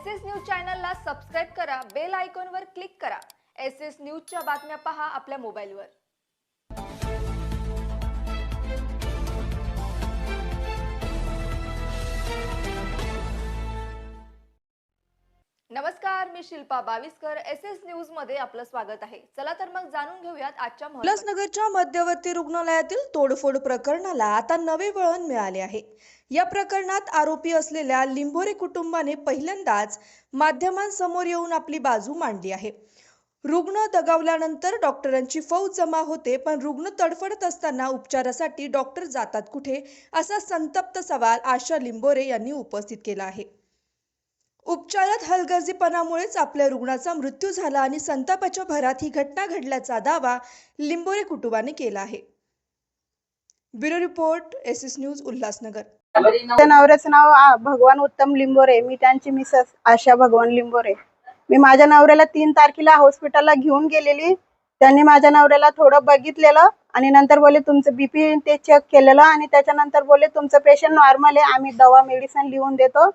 SS news चॅनलला subscribe करा, bell आयकॉनवर क्लिक करा। एसएस न्यूजच्या बातम्या पहा आपल्या मोबाईलवर। नमस्कार, मी शिल्पा बाविस्कर। एसएस न्यूज मध्ये आपलं स्वागत आहे। चला तर मग जाणून घेऊयात आजच्या उल्हासनगरच्या मध्यवर्ती रुग्णालयातील तोडफोड प्रकरणाला आता नवे वळण मिळाले आहे। या प्रकरणात आरोपी असलेल्या लिंबोरे कुटुंबाने पहिल्यांदाच माध्यमांसमोर येऊन आपली बाजू मांडली आहे। रुग्ण दगावल्यानंतर डॉक्टरांची फौज जमा होते, पण रुग्ण तडफडत असताना उपचारासाठी डॉक्टर जातात कुठे, असा संतप्त सवाल आशा लिंबोरे यांनी उपस्थित केला आहे। उपचारात हलगर्जीपणामुळेच आपल्या रुग्णाचा मृत्यू झाला आणि संतापाच्या भरात ही घटना घडल्याचा दावा लिंबोरे कुटुंबाने केला आहे। Bureau report, SS news, Ulhasnagar. नवऱ्याचं नाव भगवान उत्तम लिंबोरे, मी त्यांची मिसेस आशा भगवान लिंबोरे। मी माझ्या नवऱ्याला 3 तारखेला हॉस्पिटलला घेऊन गेलेली। त्यांनी माझ्या नवऱ्याला थोडं बघितलेलं आणि नंतर बोलले तुमचं बीपी ते चेक केलेलं आणि त्याच्यानंतर बोलले तुमचं पेशंट नॉर्मल आहे, आम्ही दवा मेडिसिन लिहून देतो,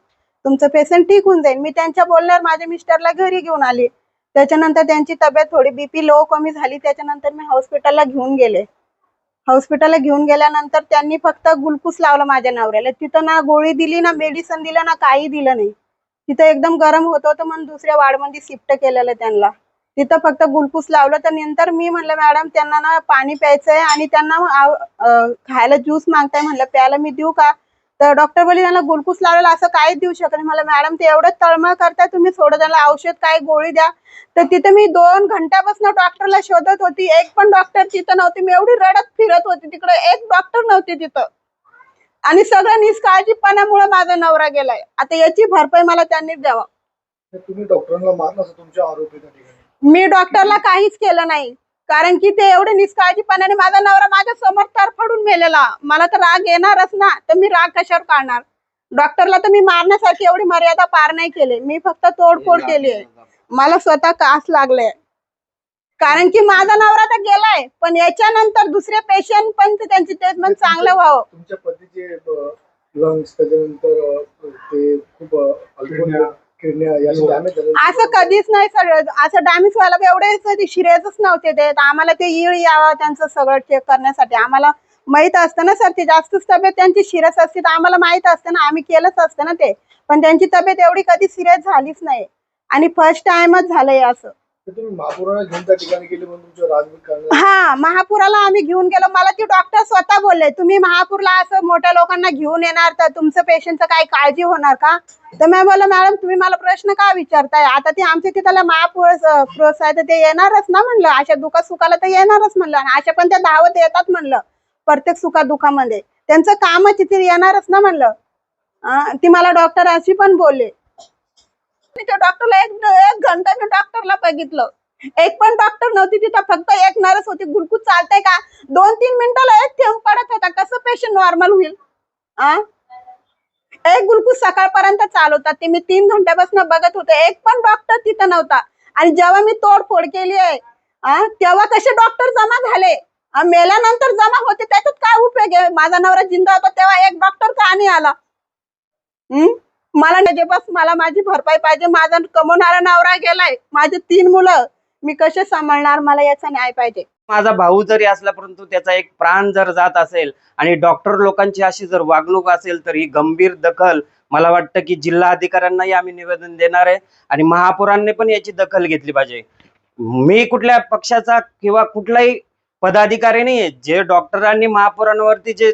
तुमचं पेशंट ठीक होऊन जाईल। मी त्यांच्या बोलण्यावर माझ्या मिस्टरला घरी घेऊन आले। त्याच्यानंतर त्यांची तब्येत थोडी बीपी लो कमी झाली। त्याच्यानंतर मी हॉस्पिटलला घेऊन गेले। हॉस्पिटलला घेऊन गेल्यानंतर त्यांनी फक्त ग्लुकोज लावला माझ्या नवऱ्याला। तिथं ना गोळी दिली, ना मेडिसिन दिलं, ना काही दिलं नाही। तिथं एकदम गरम होत होतं म्हणून दुसऱ्या वार्डमध्ये शिफ्ट केलेलं त्यांना। तिथं फक्त ग्लुकोज लावलं। तर नंतर मी म्हणलं मॅडम त्यांना ना पाणी प्यायचंय आणि त्यांना खायला ज्यूस मागताय, म्हणलं प्यायला मी देऊ का? तर डॉक्टर बोलले त्यांना ग्लुकोज लावलेला असं काहीच देऊ शकत नाही। मला मॅडम ते एवढं तळमळ करताय, तुम्ही थोडं त्याला औषध काय गोळी द्या। तर तिथे मी 2 घंट्यापासून डॉक्टरला शोधत होती, एक पण डॉक्टर तिथं नव्हती। मी एवढी रडत फिरत होती, तिकडे एक डॉक्टर नव्हती तिथं आणि सगळं निष्काळजीपणामुळे माझा नवरा गेलाय। आता याची भरपाई मला त्यांनीच द्यावा। तुम्ही डॉक्टरांना मारलं असं तुमच्या आरोप आहे त्या ठिकाणी? मी डॉक्टरला काहीच केलं नाही, कारण की ते एवढे निष्काळजीपणाने माझा नवरा माझ्या समोर तरफडून मेलेला। मला तर राग येणारच ना, तर मी राग कशावर काढणार? डॉक्टरला तर मी मारण्यासाठी एवढी मर्यादा पार नाही केली, मी फक्त तोडफोड केली आहे। मला स्वतः कास लागले, कारण की माझा नवरा तर गेलाय, पण याच्यानंतर दुसरे पेशंट पण त्यांची ट्रीटमेंट चांगलं व्हावं। तुमच्या पतीचे लंग्स त्याच्यानंतर ते खूप किडन्या याचे डॅमेज झाले असं कधीच नाही सर, असं डॅमेज व्हायला एवढे कधी सिरियसच नव्हते देत आम्हाला। ते येळ यावं त्यांचं सगळं चेक करण्यासाठी आम्हाला माहित असतं ना सर, ते जास्तच तब्येत त्यांची सिरियस असते तर आम्हाला माहित असतं ना, आम्ही केलंच असतं ना ते। पण त्यांची तब्येत एवढी कधी सिरियस झालीच नाही आणि फर्स्ट टाइमच झालंय असं। तुम्ही महापुराला घेऊन त्या ठिकाणी गेले म्हणून तुमच्या राजवीर करणार? हा, महापुराला आम्ही घेऊन गेलो। मला ती डॉक्टर स्वतः बोलले तुम्ही महापूरला असं मोठ्या लोकांना घेऊन येणार तर तुमचं पेशंटचं काय काळजी होणार का? तर मी बोललो मॅडम तुम्ही मला प्रश्न का विचारताय? आता ते आमच्या तिथला महापूर प्रोस आहे तर ते येणारच ना म्हणलं, अशा दुखा सुखाला तर येणारच म्हणलं, आणि अशा पण त्या धावत येतात म्हणलं प्रत्येक सुखा दुखामध्ये, त्यांचं कामच तिथे येणारच ना म्हणलं। ती मला डॉक्टर अशी पण बोलले। त्या डॉक्टरला एक घंटा मी डॉक्टरला बघितलं, एक पण डॉक्टर नव्हती तिथं, फक्त एक नर्स होती। ग्लुकोज चालतंय का? 2-3 मिनिटाला एक थेंब पडत होता, कसं पेशंट नॉर्मल होईल? एक ग्लुकोज सकाळपर्यंत चालवतात ते, मी 3 घंट्यापासून बघत होते, एक पण डॉक्टर तिथं नव्हता। आणि जेव्हा मी तोडफोड केली आहे तेव्हा कसे डॉक्टर जमा झाले? मेल्यानंतर जमा होते, त्याच्यात काय उपयोग आहे? माझा नवरा जिंदा होता तेव्हा एक डॉक्टर का नाही आला? मला माझी भरपाई पाहिजे। माझा कमवणारा नवरा गेलाय, माझे 3 मुलं मी कसे सांभाळणार? मला याचा न्याय पाहिजे। माझा भाऊ जरी असला परंतु त्याचा एक प्राण जर जात असेल आणि डॉक्टर लोकांची अशी जर वागणूक असेल तर ही गंभीर दखल मला वाटतं की जिल्हा अधिकाऱ्यांनाही आम्ही निवेदन देणार आहे आणि महापुरांनी पण याची दखल घेतली पाहिजे। मी कुठल्या पक्षाचा किंवा कुठलाही पदाधिकारी नाहीये, जे डॉक्टरांनी महापुरांवरती जे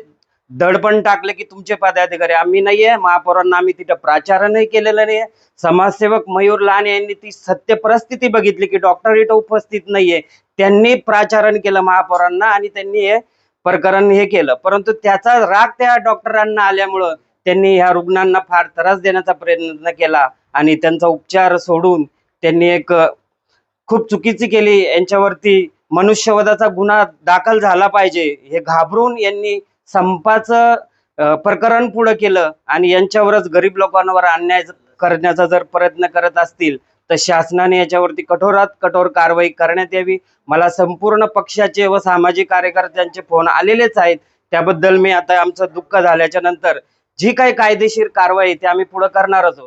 दडपण टाकले की तुमचे पदाधिकारी, आम्ही नाहीये। महापौरांना आम्ही तिथं प्राचारणही केलेलं नाहीये। समाजसेवक मयूर लाहाने यांनी ती सत्य परिस्थिती बघितली की डॉक्टर इथं उपस्थित नाहीये, त्यांनी प्राचारण केलं महापौरांना आणि त्यांनी हे प्रकरण हे केलं, परंतु त्याचा राग त्या डॉक्टरांना आल्यामुळं त्यांनी ह्या रुग्णांना फार त्रास देण्याचा प्रयत्न केला आणि त्यांचा उपचार सोडून त्यांनी एक खूप चुकीची केली। यांच्यावरती मनुष्यवधाचा गुन्हा दाखल झाला पाहिजे हे घाबरून यांनी संपाचं प्रकरण पुढे केलं आणि यांच्यावरच गरीब लोकांवर अन्याय करण्याचा जर प्रयत्न करत असतील तर शासनाने याच्यावरती कठोरात कठोर कारवाई करण्यात यावी। मला संपूर्ण पक्षाचे व सामाजिक कार्यकर्त्यांचे फोन आलेलेच आहेत, त्याबद्दल मी आता आमचं दुःख झाल्याच्या नंतर जी काही कायदेशीर कारवाई ते आम्ही पुढे करणारच आहोत।